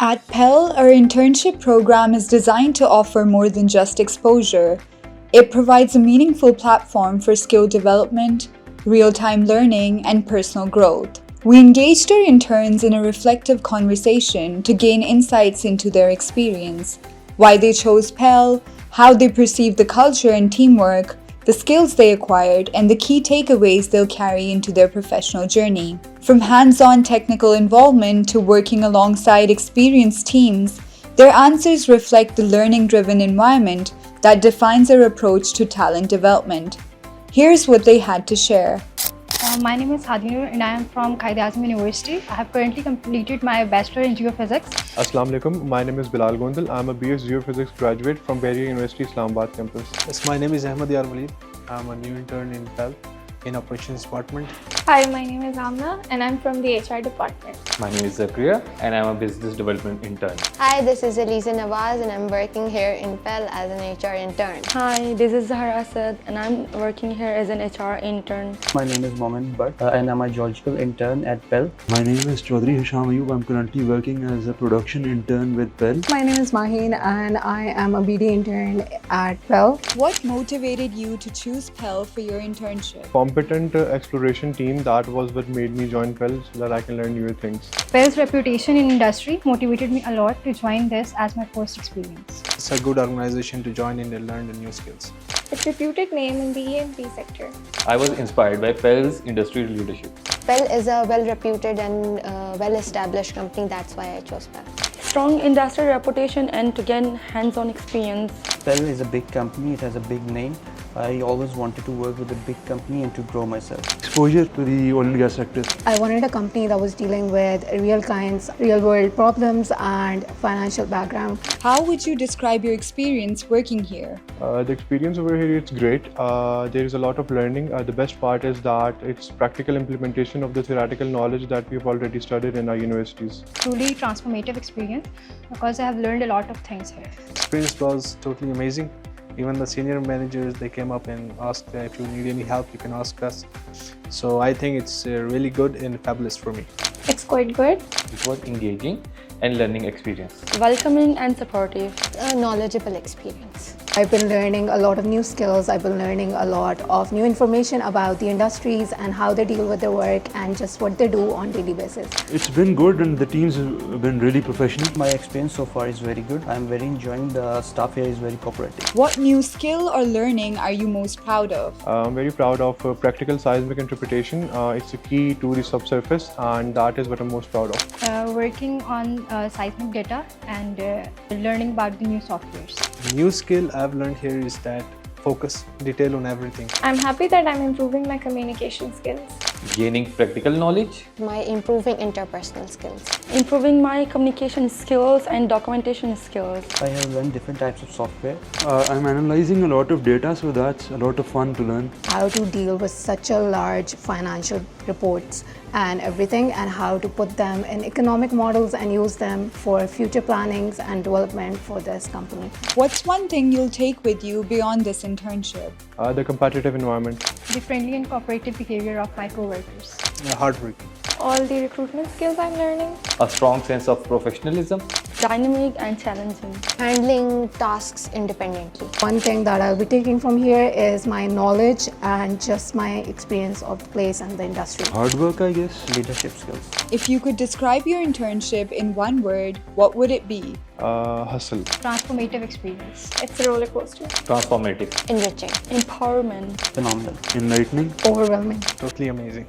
At PEL, our internship program is designed to offer more than just exposure. It provides a meaningful platform for skill development, real-time learning, and personal growth. We engaged our interns in a reflective conversation to gain insights into their experience, why they chose PEL, how they perceive the culture and teamwork, the skills they acquired, and the key takeaways they'll carry into their professional journey. From hands-on technical involvement to working alongside experienced teams, their answers reflect the learning-driven environment that defines our approach to talent development. Here's what they had to share. My name is Hadinur and I am from Qaid-e-Azam University. I have currently completed my Bachelor in Geophysics. Assalamu alaikum. My name is Bilal Gondal. I am a BS Geophysics graduate from Bahria University, Islamabad campus. Yes, my name is Ahmed Yar Walid. I am a new intern in PEL in Operations Department. Hi, my name is Amna and I'm from the HR department. My name is Zakria and I'm a business development intern. Hi, this is Elisa Nawaz and I'm working here in PEL as an HR intern. Hi, this is Zahra Asad and I'm working here as an HR intern. My name is Momin Bhatt and I'm a geological intern at PEL. My name is Chaudhry Hisham Ayub. I'm currently working as a production intern with PEL. My name is Maheen and I am a BD intern at PEL. What motivated you to choose PEL for your internship? Competent exploration team, that was what made me join PEL so that I can learn new things. PEL's reputation in industry motivated me a lot to join this as my first experience. It's a good organization to join in and learn the new skills. It's a reputed name in the E&P sector. I was inspired by PEL's industry leadership. PEL is a well-reputed and well-established company. That's why I chose PEL. Strong industry reputation and to gain hands-on experience. PEL is a big company, it has a big name. I always wanted to work with a big company and to grow myself. Exposure to the oil and gas sector. I wanted a company that was dealing with real clients, real-world problems and financial background. How would you describe your experience working here? The experience over here, it's great. There is a lot of learning. The best part is that it's practical implementation of the theoretical knowledge that we've already studied in our universities. Truly transformative experience because I have learned a lot of things here. Experience was totally amazing. Even the senior managers, they came up and asked if you need any help, you can ask us. So I think it's really good and fabulous for me. It's quite good. It was engaging and learning experience. Welcoming and supportive. A knowledgeable experience. I've been learning a lot of new skills. I've been learning a lot of new information about the industries and how they deal with their work and just what they do on a daily basis. It's been good and the teams have been really professional. My experience so far is very good. I'm very enjoying the staff here is very cooperative. What new skill or learning are you most proud of? I'm very proud of practical seismic interpretation. It's a key to the subsurface and that is what I'm most proud of. Working on seismic data and learning about the new softwares. The new skill I've learned here is that focus, detail on everything. I'm happy that I'm improving my communication skills. Gaining practical knowledge. My improving interpersonal skills. Improving my communication skills and documentation skills. I have learned different types of software. I'm analyzing a lot of data, so that's a lot of fun to learn. How to deal with such a large financial reports and everything and how to put them in economic models and use them for future plannings and development for this company. What's one thing you'll take with you beyond this internship? The competitive environment. The friendly and cooperative behavior of my co-workers. Hardworking. All the recruitment skills I'm learning. A strong sense of professionalism. Dynamic and challenging. Handling tasks independently. One thing that I'll be taking from here is my knowledge and just my experience of the place and the industry. Hard work, I guess. Leadership skills. If you could describe your internship in one word, what would it be? Hustle. Transformative experience. It's a roller coaster. Transformative. Enriching. Empowerment. Phenomenal. Enlightening. Overwhelming. Totally amazing.